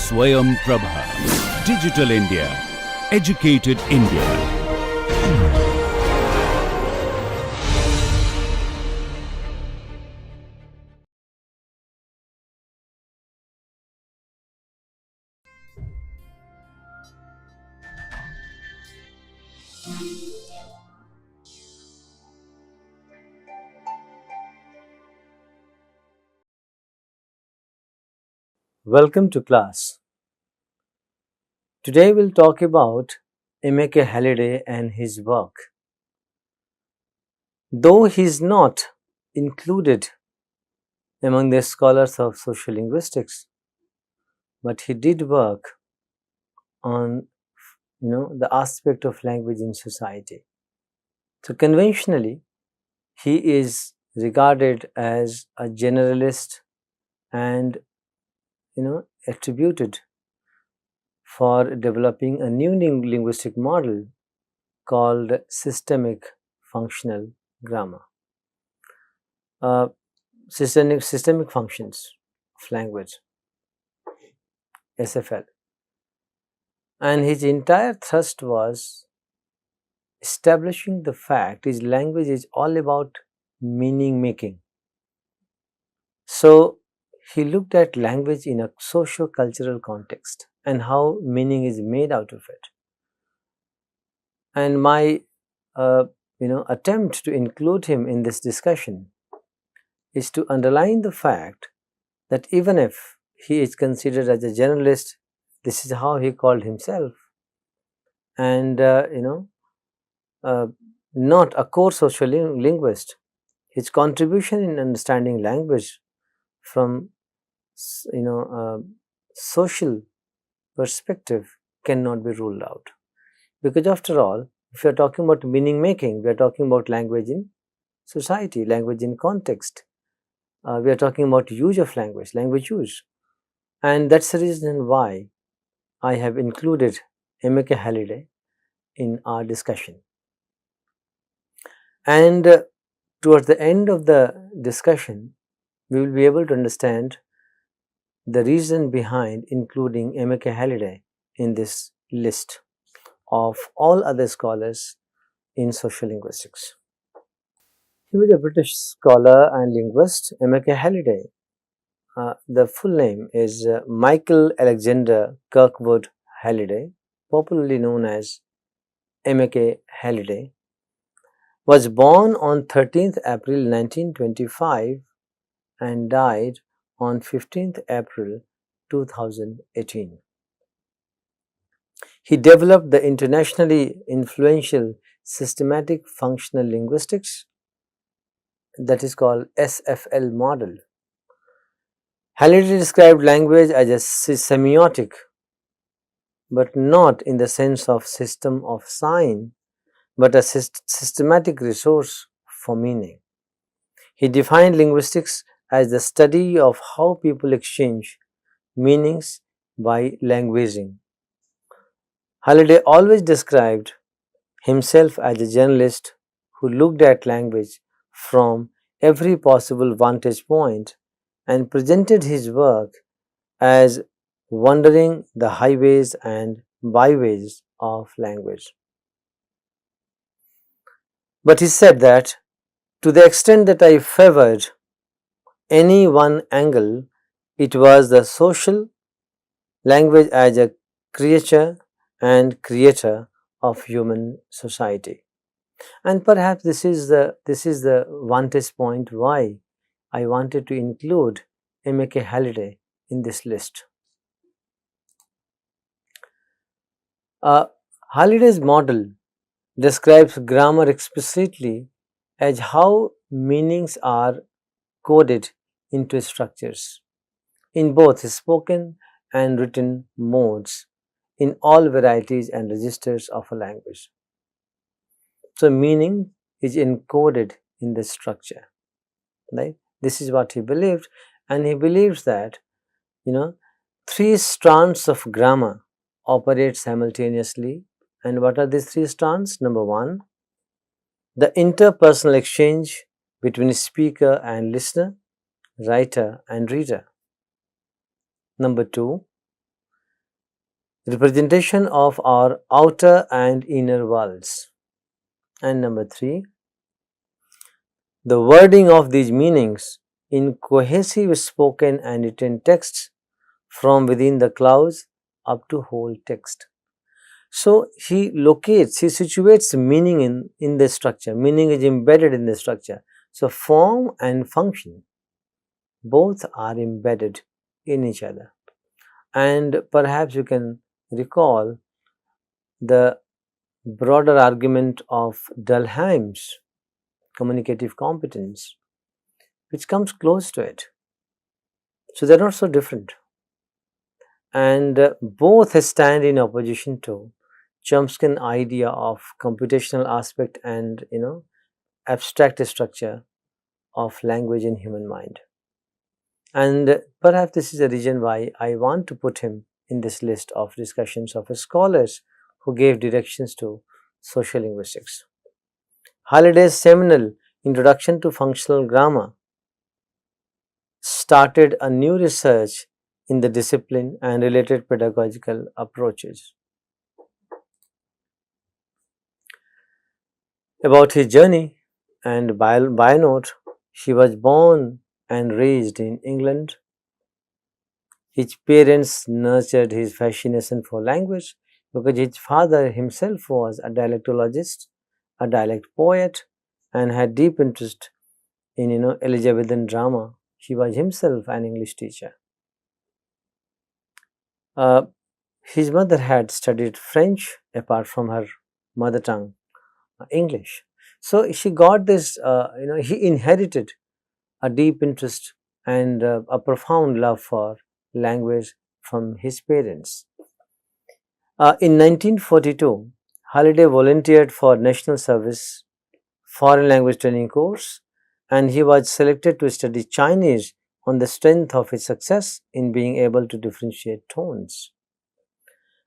Swayam Prabha. Digital India. Educated India. Welcome to class. Today we'll talk about MAK Halliday and his work. Though he is not included among the scholars of social linguistics, but he did work on the aspect of language in society. So conventionally, he is regarded as a generalist and attributed for developing a new linguistic model called systemic functional grammar. Systemic functions of language, SFL. And his entire thrust was establishing the fact his language is all about meaning making. So he looked at language in a socio-cultural context and how meaning is made out of it. And my attempt to include him in this discussion is to underline the fact that even if he is considered as a generalist, this is how he called himself, and not a core social linguist. His contribution in understanding language from social perspective cannot be ruled out, because after all, if we are talking about meaning making, we are talking about language in society, language in context. We are talking about use of language use, and that's the reason why I have included MAK Halliday in our discussion. And towards the end of the discussion, we will be able to understand the reason behind including MAK Halliday in this list of all other scholars in social linguistics. He was a British scholar and linguist, MAK Halliday. The full name is Michael Alexander Kirkwood Halliday, popularly known as MAK Halliday, was born on 13th April 1925 and died on 15th April 2018. He developed the internationally influential systematic functional linguistics, that is called SFL model. Halliday described language as a semiotic, but not in the sense of system of sign, but a systematic resource for meaning. He defined linguistics as the study of how people exchange meanings by languaging. Halliday always described himself as a journalist who looked at language from every possible vantage point and presented his work as wandering the highways and byways of language. But he said that to the extent that I favored any one angle, it was the social language as a creature and creator of human society. And perhaps this is the vantage point why I wanted to include MAK Halliday in this list. Halliday's model describes grammar explicitly as how meanings are coded into structures in both spoken and written modes in all varieties and registers of a language. So meaning is encoded in the structure, right? This is what he believed, and he believes that three strands of grammar operate simultaneously. And what are these three strands? Number one, the interpersonal exchange between speaker and listener, writer and reader. Number two, representation of our outer and inner worlds. And number 3, the wording of these meanings in cohesive spoken and written texts from within the clouds up to whole text. So he situates meaning in the structure. Meaning is embedded in the structure. So form and function both are embedded in each other. And perhaps you can recall the broader argument of Dalheim's communicative competence, which comes close to it. So they're not so different. And both stand in opposition to Chomsky's idea of computational aspect and abstract structure of language in human mind. And perhaps this is the reason why I want to put him in this list of discussions of scholars who gave directions to social linguistics. Halliday's seminal Introduction to Functional Grammar started a new research in the discipline and related pedagogical approaches. About his journey and bio note, he was born and raised in England. His parents nurtured his fascination for language because his father himself was a dialectologist, a dialect poet, and had deep interest in Elizabethan drama. He was himself an English teacher. His mother had studied French apart from her mother tongue, English. So she got this, he inherited a deep interest and a profound love for language from his parents. In 1942, Halliday volunteered for National Service Foreign Language Training course, and he was selected to study Chinese on the strength of his success in being able to differentiate tones.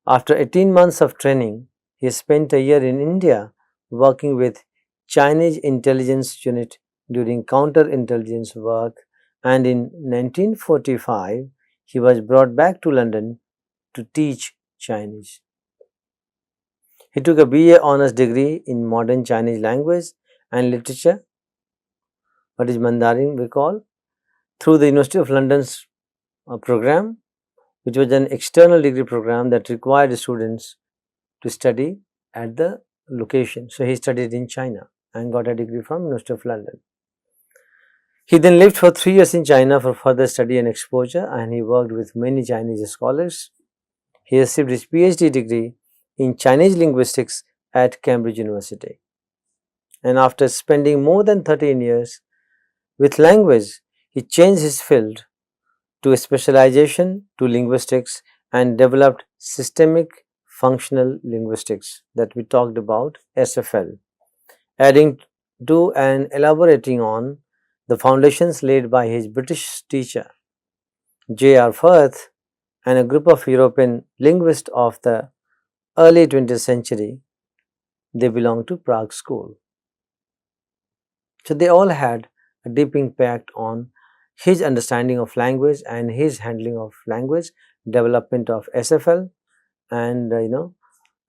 After 18 months of training, he spent a year in India working with Chinese intelligence unit during counterintelligence work, and in 1945 he was brought back to London to teach Chinese. He took a BA honors degree in modern Chinese language and literature, what is Mandarin we call, through the University of London's program, which was an external degree program that required students to study at the location. So he studied in China and got a degree from University of London. He then lived for 3 years in China for further study and exposure, and he worked with many Chinese scholars. He received his PhD degree in Chinese linguistics at Cambridge University. And after spending more than 13 years with language, he changed his field to a specialization to linguistics and developed systemic functional linguistics that we talked about, SFL, adding to and elaborating on the foundations laid by his British teacher J.R. Firth and a group of European linguists of the early 20th century. They belonged to Prague School. So they all had a deep impact on his understanding of language and his handling of language, development of SFL, and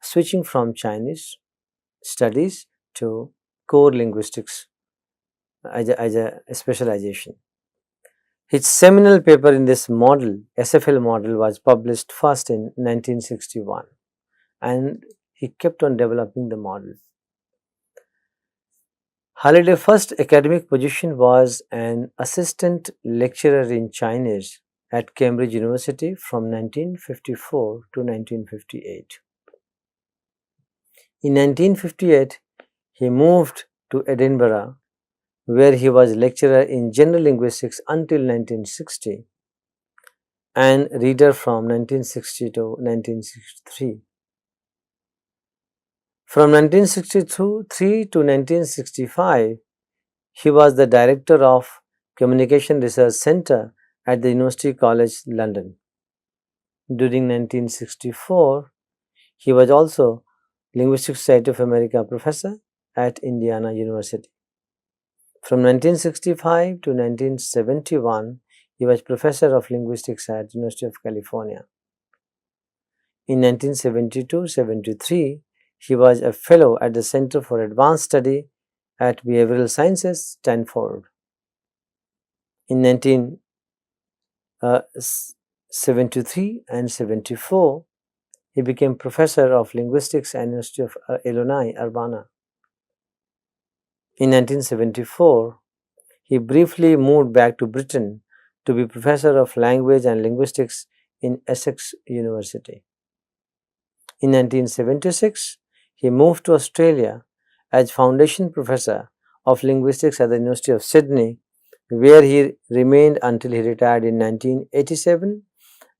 switching from Chinese studies to core linguistics as a specialization. His seminal paper in this model, SFL model, was published first in 1961, and he kept on developing the model. Halliday's first academic position was an assistant lecturer in Chinese at Cambridge University from 1954 to 1958. In 1958, he moved to Edinburgh, where he was lecturer in general linguistics until 1960 and reader from 1960 to 1963. From 1963 to 1965, he was the director of Communication Research Centre at the University College London. During 1964, he was also Linguistic Society of America professor at Indiana University. From 1965 to 1971, he was professor of linguistics at University of California. In 1972-73, he was a fellow at the Center for Advanced Study at Behavioral Sciences, Stanford. In 1973 and 74, he became professor of linguistics at University of Illinois, Urbana. In 1974, he briefly moved back to Britain to be professor of language and linguistics in Essex University. In 1976, he moved to Australia as foundation professor of linguistics at the University of Sydney, where he remained until he retired in 1987.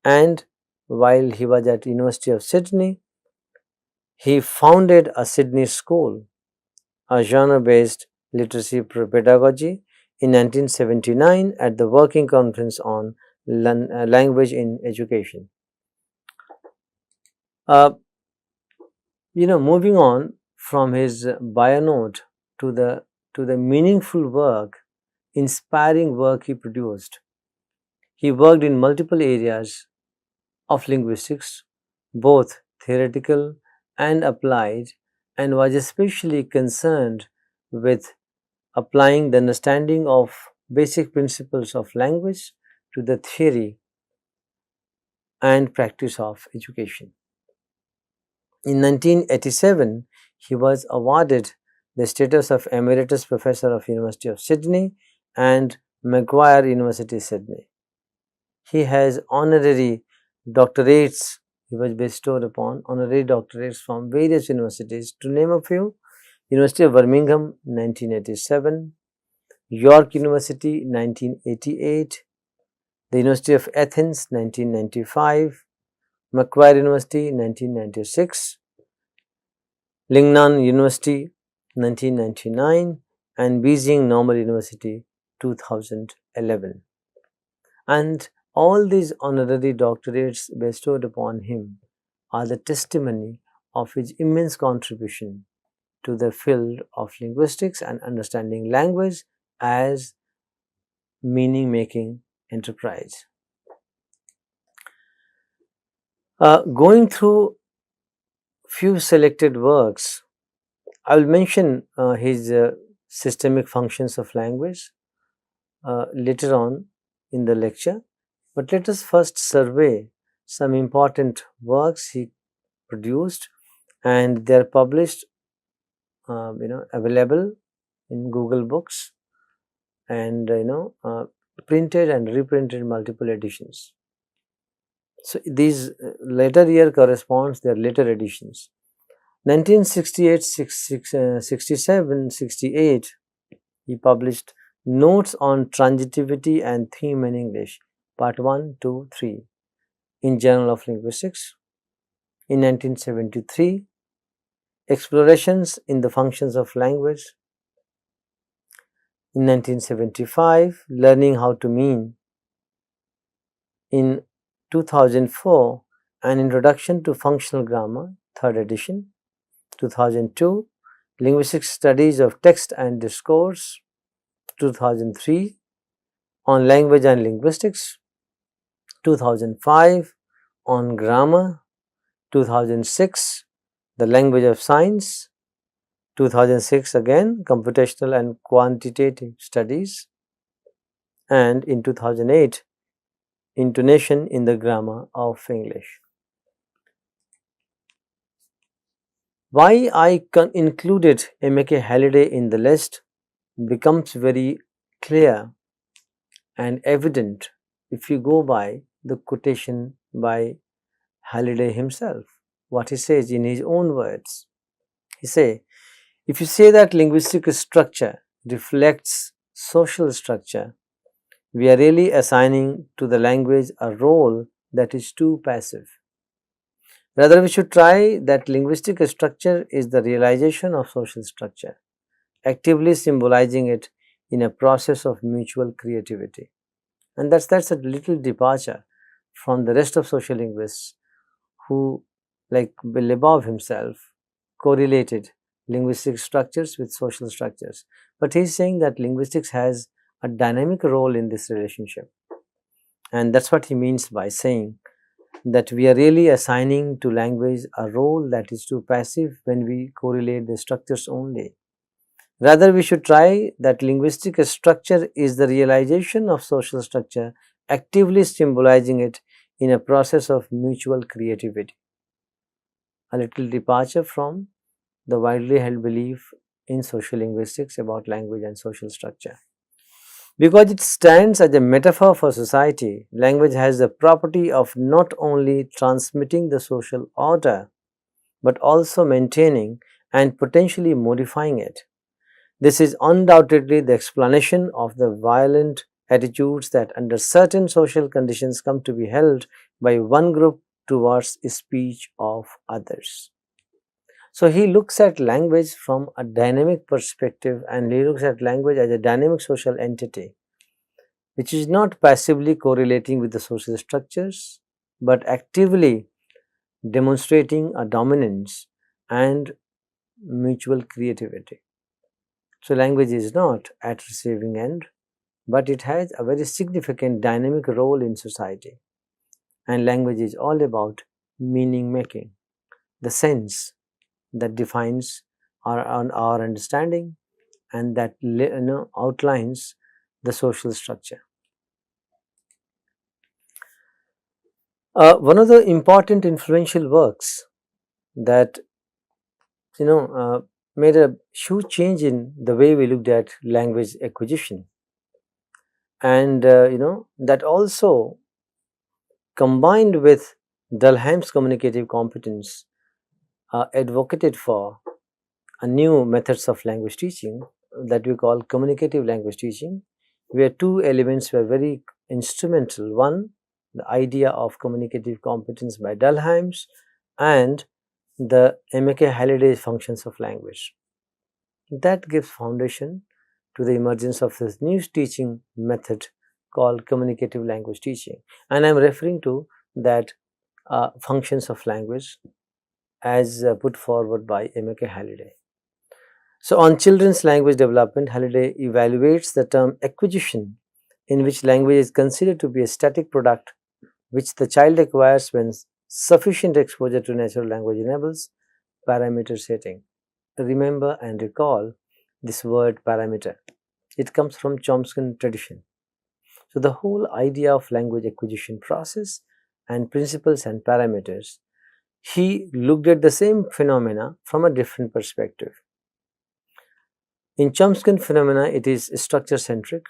And while he was at University of Sydney, he founded a Sydney school, a genre-based literacy pedagogy, in 1979 at the Working Conference on Language in Education. Moving on from his bio note to the meaningful work, inspiring work he produced. He worked in multiple areas of linguistics, both theoretical and applied, and was especially concerned with applying the understanding of basic principles of language to the theory and practice of education. In 1987, he was awarded the status of Emeritus Professor of University of Sydney and Macquarie University, Sydney. He has honorary doctorates. He was bestowed upon honorary doctorates from various universities, to name a few: University of Birmingham, 1987, York University, 1988, the University of Athens, 1995, Macquarie University, 1996, Lingnan University, 1999, and Beijing Normal University, 2011. And all these honorary doctorates bestowed upon him are the testimony of his immense contribution to the field of linguistics and understanding language as meaning-making enterprise. Going through few selected works, I will mention his systemic functions of language later on in the lecture, but let us first survey some important works he produced, and they are published, available in Google Books, and printed and reprinted multiple editions. So these later year corresponds their later editions. 1968, 67, 68, he published Notes on Transitivity and Theme in English, Part 1, 2, 3 in Journal of Linguistics. In 1973, Explorations in the Functions of Language. In 1975, Learning How to Mean. In 2004, An Introduction to Functional Grammar, 3rd edition. 2002, Linguistic Studies of Text and Discourse. 2003, On Language and Linguistics. 2005, On Grammar. 2006, The Language of Science. 2006 again, Computational and Quantitative Studies. And in 2008, Intonation in the Grammar of English. Why I included MAK Halliday in the list becomes very clear and evident if you go by the quotation by Halliday himself, what he says in his own words. He says, if you say that linguistic structure reflects social structure, we are really assigning to the language a role that is too passive. Rather, we should try that linguistic structure is the realization of social structure, actively symbolizing it in a process of mutual creativity. And that's a little departure from the rest of sociolinguists who, like Lebov himself, correlated linguistic structures with social structures. But he's saying that linguistics has a dynamic role in this relationship. And that's what he means by saying that we are really assigning to language a role that is too passive when we correlate the structures only. Rather, we should try that linguistic structure is the realization of social structure, actively symbolizing it in a process of mutual creativity. A little departure from the widely held belief in social linguistics about language and social structure. Because it stands as a metaphor for society, language has the property of not only transmitting the social order but also maintaining and potentially modifying it. This is undoubtedly the explanation of the violent attitudes that, under certain social conditions, come to be held by one group towards speech of others. So, he looks at language from a dynamic perspective, and he looks at language as a dynamic social entity, which is not passively correlating with the social structures, but actively demonstrating a dominance and mutual creativity. So, language is not at receiving end, but it has a very significant dynamic role in society. And language is all about meaning making, the sense that defines our understanding and that outlines the social structure. One of the important influential works that made a huge change in the way we looked at language acquisition, and that also combined with Dalheim's communicative competence advocated for a new methods of language teaching that we call communicative language teaching, where two elements were very instrumental. One, the idea of communicative competence by Dalheims, and the MAK Halliday functions of language. That gives foundation to the emergence of this new teaching method called communicative language teaching. And I am referring to that functions of language as put forward by MAK Halliday. So, on children's language development, Halliday evaluates the term acquisition, in which language is considered to be a static product which the child acquires when sufficient exposure to natural language enables parameter setting. Remember and recall this word parameter. It comes from Chomsky tradition. So, the whole idea of language acquisition process and principles and parameters, he looked at the same phenomena from a different perspective. In Chomsky phenomena, it is structure centric.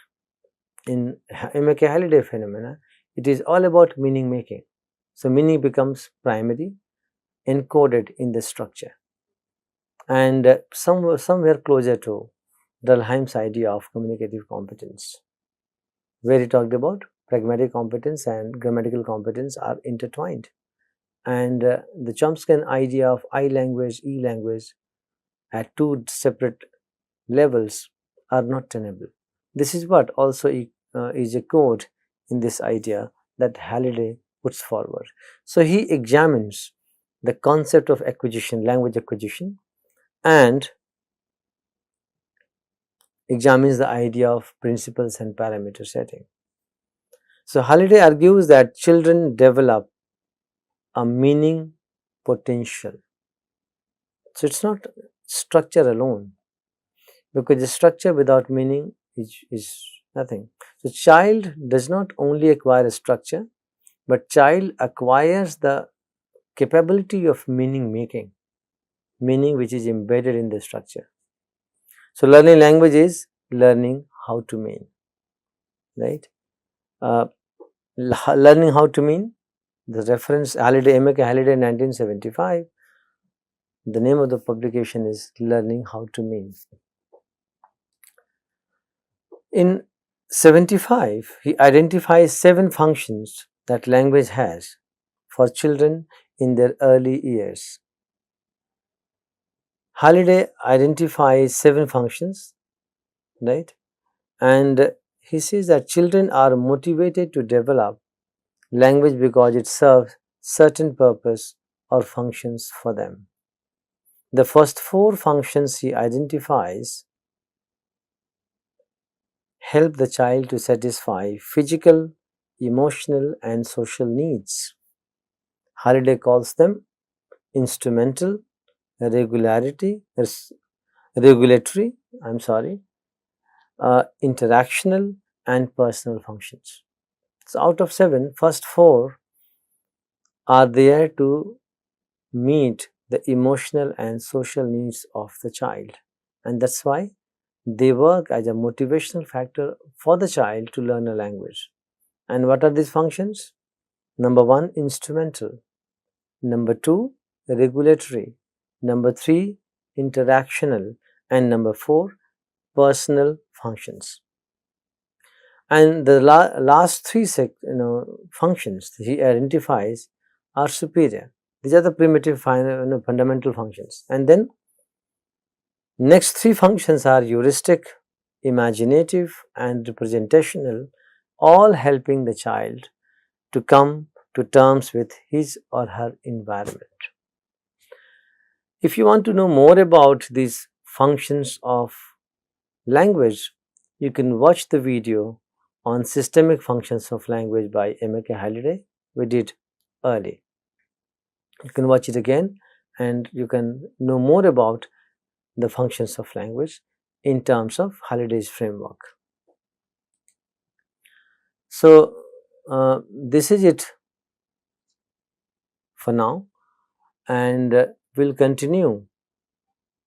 In MAK Halliday phenomena, it is all about meaning making. So, meaning becomes primary, encoded in the structure, and somewhere closer to Dalheim's idea of communicative competence, where he talked about pragmatic competence and grammatical competence are intertwined, and the Chomsky idea of I language, E language at two separate levels are not tenable. This is what also is echoed in this idea that Halliday puts forward. So, he examines the concept of acquisition, language acquisition, and examines the idea of principles and parameter setting. So, Halliday argues that children develop a meaning potential. So, it is not structure alone, because the structure without meaning is nothing. So, child does not only acquire a structure, but child acquires the capability of meaning making, meaning which is embedded in the structure. So, learning language is learning how to mean, right? Learning how to mean, the reference Halliday, MAK Halliday 1975, the name of the publication is Learning How to Mean. In 75, he identifies 7 functions that language has for children in their early years. Halliday identifies 7 functions, right? And he says that children are motivated to develop language because it serves certain purpose or functions for them. The first 4 functions he identifies help the child to satisfy physical, emotional, and social needs. Halliday calls them instrumental, regulatory, interactional, and personal functions. So, out of 7, first 4 are there to meet the emotional and social needs of the child, and that's why they work as a motivational factor for the child to learn a language. And what are these functions? Number 1, instrumental. Number 2, regulatory. Number 3, interactional. And number 4, personal functions. And the last 3 functions he identifies are superior. These are the primitive fundamental functions. And then next 3 functions are heuristic, imaginative, and representational, all helping the child to come to terms with his or her environment. If you want to know more about these functions of language, you can watch the video on systemic functions of language by MAK Halliday. We did early. You can watch it again and you can know more about the functions of language in terms of Halliday's framework. So, this is it for now, and we'll continue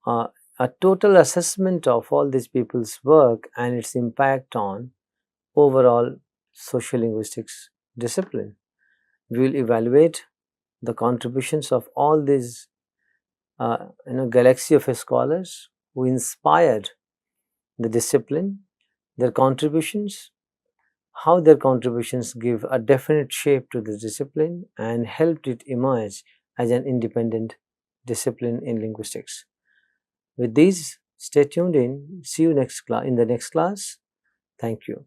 a total assessment of all these people's work and its impact on overall sociolinguistics discipline. We will evaluate the contributions of all these galaxy of scholars who inspired the discipline, their contributions, how their contributions give a definite shape to the discipline and helped it emerge as an independent discipline in linguistics. With these, stay tuned in. See you in the next class. Thank you.